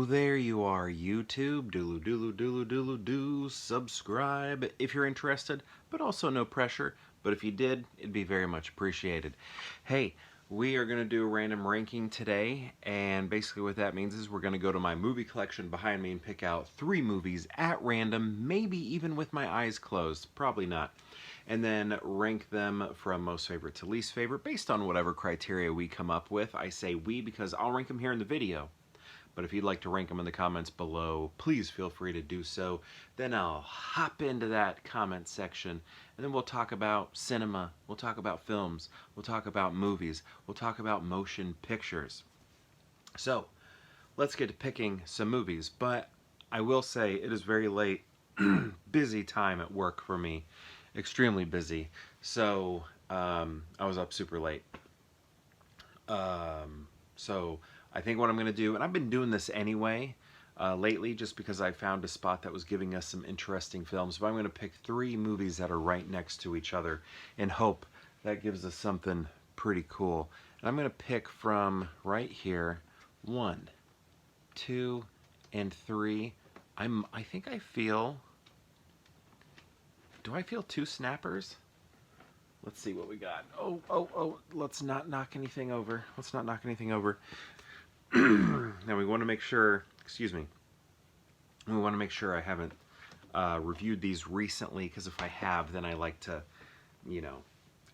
So there you are, YouTube. Doodle doodle doodle doodle do. Subscribe if you're interested, but also no pressure. But if you did, it'd be very much appreciated. Hey, we are going to do a random ranking today, and basically what that means is we're going to go to my movie collection behind me and pick out 3 movies at random, maybe even with my eyes closed, probably not, and then rank them from most favorite to least favorite based on whatever criteria we come up with. I say we because I'll rank them here in the video. But if you'd like to rank them in the comments below, please feel free to do so. Then I'll hop into that comment section, and then we'll talk about cinema, we'll talk about films, we'll talk about movies, we'll talk about motion pictures. So, let's get to picking some movies, but I will say it is very late, busy time at work for me, extremely busy. So, I was up super late. So I think what I'm going to do, and I've been doing this anyway lately just because I found a spot that was giving us some interesting films, but I'm going to pick 3 movies that are right next to each other and hope that gives us something pretty cool. And I'm going to pick from right here 1, 2, and 3. I think I feel, do I feel 2 snappers? Let's see what we got. Oh, let's not knock anything over. Let's not knock anything over. Now we want to make sure, excuse me, we want to make sure I haven't reviewed these recently, because if I have, then I like to,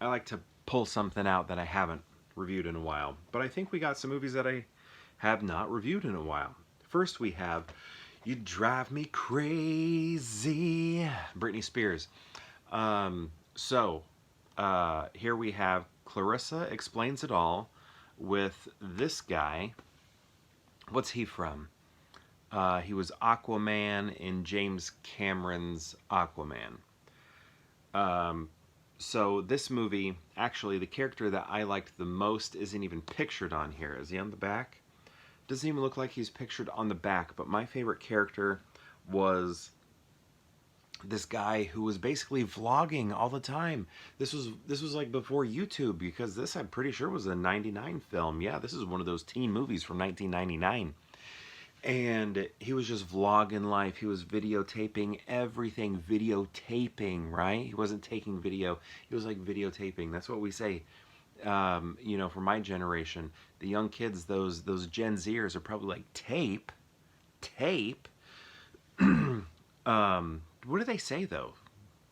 I like to pull something out that I haven't reviewed in a while. But I think we got some movies that I have not reviewed in a while. First we have You Drive Me Crazy, Britney Spears. Here we have Clarissa Explains It All with this guy. What's he from? He was Aquaman in James Cameron's Aquaman. So this movie, actually, the character that I liked the most isn't even pictured on here. Is he on the back? Doesn't even look like he's pictured on the back, but my favorite character was this guy who was basically vlogging all the time. This was like before YouTube, because this, I'm pretty sure, was a '99 film. Yeah, this is one of those teen movies from 1999. And he was just vlogging life. He was videotaping everything. Videotaping, right? He wasn't taking video. He was like videotaping. That's what we say. For my generation, the young kids, those Gen Zers are probably like, tape. What do they say though?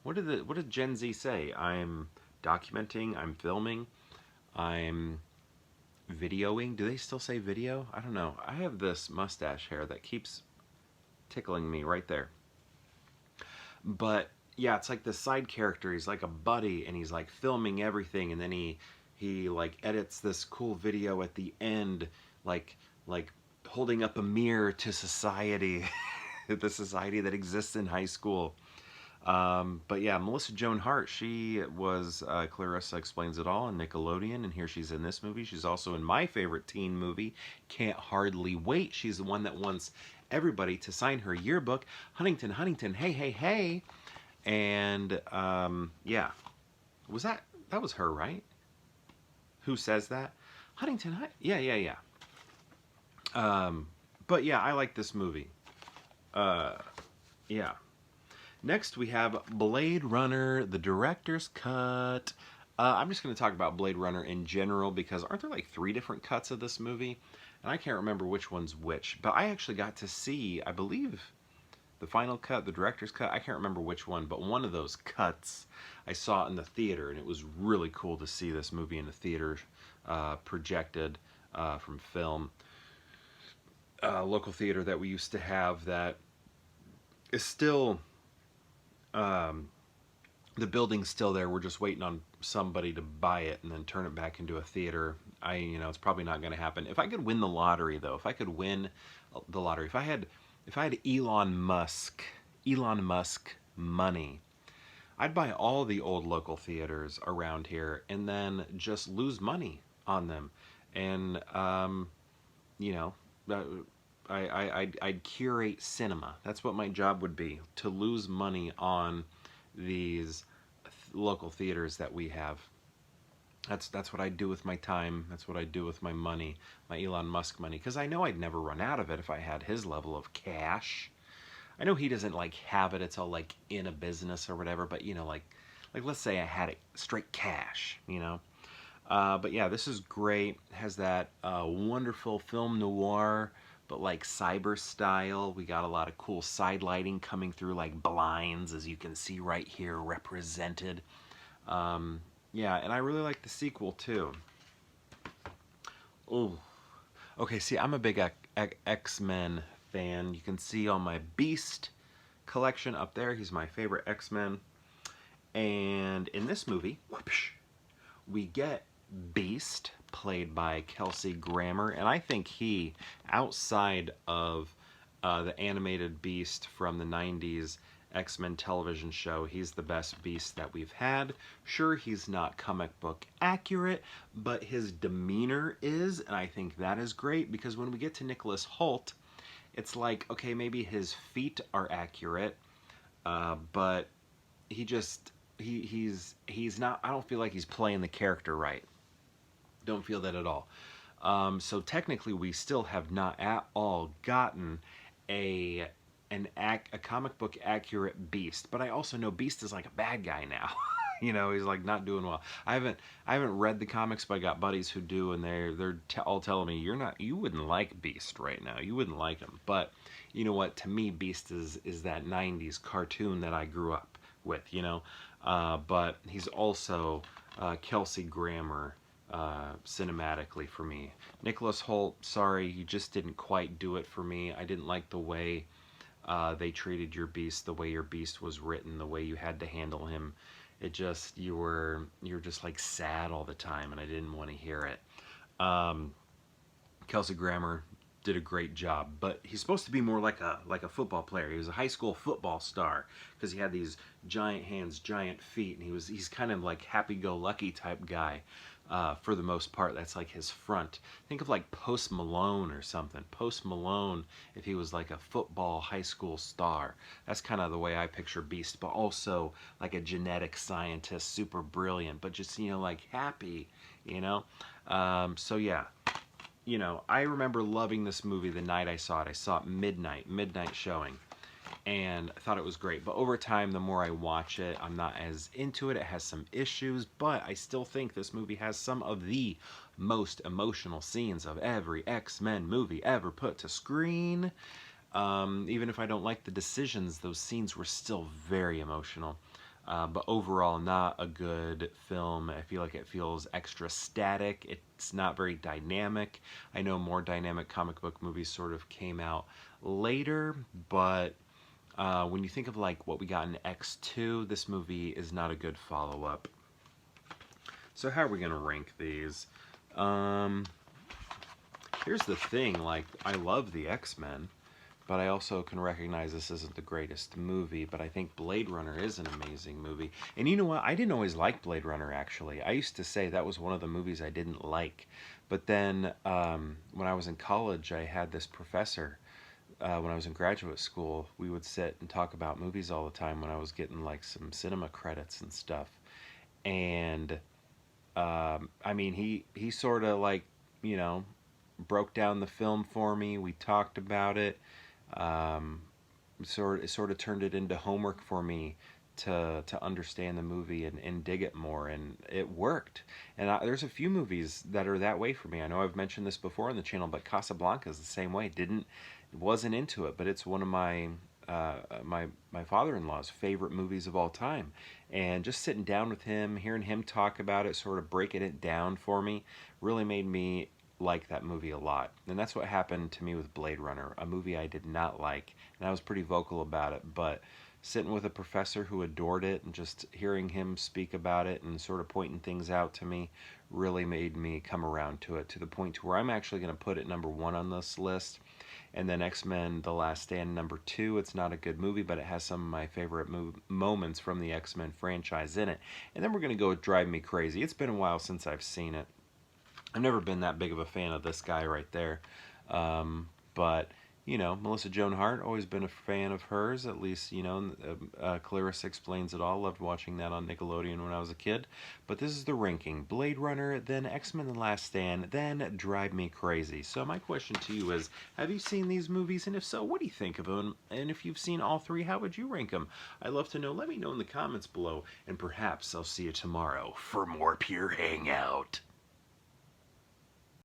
What did Gen Z say? I'm documenting, I'm filming, I'm videoing. Do they still say video? I don't know. I have this mustache hair that keeps tickling me right there. But yeah, it's like the side character. He's like a buddy, and he's like filming everything, and then he like edits this cool video at the end, like holding up a mirror to society. The society that exists in high school. But yeah, Melissa Joan Hart, she was Clarissa Explains It All on Nickelodeon, and here she's in this movie. She's also in my favorite teen movie, Can't Hardly Wait. She's the one that wants everybody to sign her yearbook, Huntington, Huntington, hey, hey, hey. And yeah, that was her, right? Who says that? Huntington, yeah. But yeah, I like this movie. Yeah. Next we have Blade Runner, the director's cut. I'm just going to talk about Blade Runner in general, because aren't there like 3 different cuts of this movie? And I can't remember which one's which. But I actually got to see, I believe, the final cut, the director's cut. I can't remember which one, but one of those cuts I saw in the theater, and it was really cool to see this movie in the theater, projected from film. Local theater that we used to have that is still, the building's still there. We're just waiting on somebody to buy it and then turn it back into a theater. It's probably not going to happen. If I could win the lottery, though, if I could win the lottery, if I had Elon Musk money, I'd buy all the old local theaters around here and then just lose money on them. And, I'd curate cinema. That's what my job would be, to lose money on these local theaters that we have. That's what I do with my time. That's what I do with my money, my Elon Musk money, because I know I'd never run out of it if I had his level of cash. I know he doesn't like have it. It's all like in a business or whatever. But like let's say I had it straight cash. But yeah, this is great. It has that wonderful film noir, but like cyber style. We got a lot of cool side lighting coming through, like blinds, as you can see right here represented. Um, yeah, and I really like the sequel too. Oh, okay. See, I'm a big X-Men fan. You can see on my Beast collection up there. He's my favorite X-Men. And in this movie, whoopsh, we get Beast, played by Kelsey Grammer, and I think he, outside of the animated Beast from the 90s X-Men television show, he's the best Beast that we've had. Sure, he's not comic book accurate, but his demeanor is, and I think that is great, because when we get to Nicholas Hoult, it's like, okay, maybe his feet are accurate, but he's not, I don't feel like he's playing the character right. Don't feel that at all. So technically, we still have not at all gotten a a comic book accurate Beast. But I also know Beast is like a bad guy now. He's like not doing well. I haven't read the comics, but I got buddies who do, and they're all telling me you wouldn't like Beast right now. You wouldn't like him. But you know what? To me, Beast is that '90s cartoon that I grew up with. But he's also Kelsey Grammer cinematically for me. Nicholas Hoult, sorry, you just didn't quite do it for me. I didn't like the way they treated your Beast, the way your Beast was written, the way you had to handle him. It just you're just like sad all the time, and I didn't want to hear it. Kelsey Grammer did a great job, but he's supposed to be more like a football player. He was a high school football star because he had these giant hands, giant feet, and he's kind of like happy-go-lucky type guy. For the most part, that's like his front. Think of like Post Malone or something. Post Malone, if he was like a football high school star. That's kind of the way I picture Beast, but also like a genetic scientist, super brilliant, but just, like happy, So yeah, I remember loving this movie the night I saw it. I saw it midnight showing. And I thought it was great. But over time, the more I watch it, I'm not as into it. It has some issues, but I still think this movie has some of the most emotional scenes of every X-Men movie ever put to screen. Even if I don't like the decisions, those scenes were still very emotional. But overall, not a good film. I feel like it feels extra static. It's not very dynamic. I know more dynamic comic book movies sort of came out later, but when you think of like what we got in X2, this movie is not a good follow-up. So how are we gonna rank these? Here's the thing, like I love the X-Men, but I also can recognize this isn't the greatest movie, but I think Blade Runner is an amazing movie. And you know what? I didn't always like Blade Runner, actually. I used to say that was one of the movies I didn't like. But then when I was in college, I had this professor. When I was in graduate school, we would sit and talk about movies all the time when I was getting like some cinema credits and stuff. And I mean, he sort of like, broke down the film for me. We talked about it. Um, it sort of turned it into homework for me to understand the movie and dig it more, and it worked. And there's a few movies that are that way for me. I know I've mentioned this before on the channel, but Casablanca is the same way. Wasn't into it, but it's one of my my father-in-law's favorite movies of all time. And just sitting down with him, hearing him talk about it, sort of breaking it down for me, really made me like that movie a lot. And that's what happened to me with Blade Runner, a movie I did not like, and I was pretty vocal about it, but sitting with a professor who adored it and just hearing him speak about it and sort of pointing things out to me really made me come around to it, to the point to where I'm actually going to put it number 1 on this list. And then X-Men The Last Stand, number 2. It's not a good movie, but it has some of my favorite moments from the X-Men franchise in it. And then we're going to go with Drive Me Crazy. It's been a while since I've seen it. I've never been that big of a fan of this guy right there. But You know, Melissa Joan Hart, always been a fan of hers, at least, you know, Clarissa Explains It All. Loved watching that on Nickelodeon when I was a kid. But this is the ranking: Blade Runner, then X-Men The Last Stand, then Drive Me Crazy. So my question to you is, have you seen these movies? And if so, what do you think of them? And if you've seen all three, how would you rank them? I'd love to know. Let me know in the comments below. And perhaps I'll see you tomorrow for more Pure Hangout.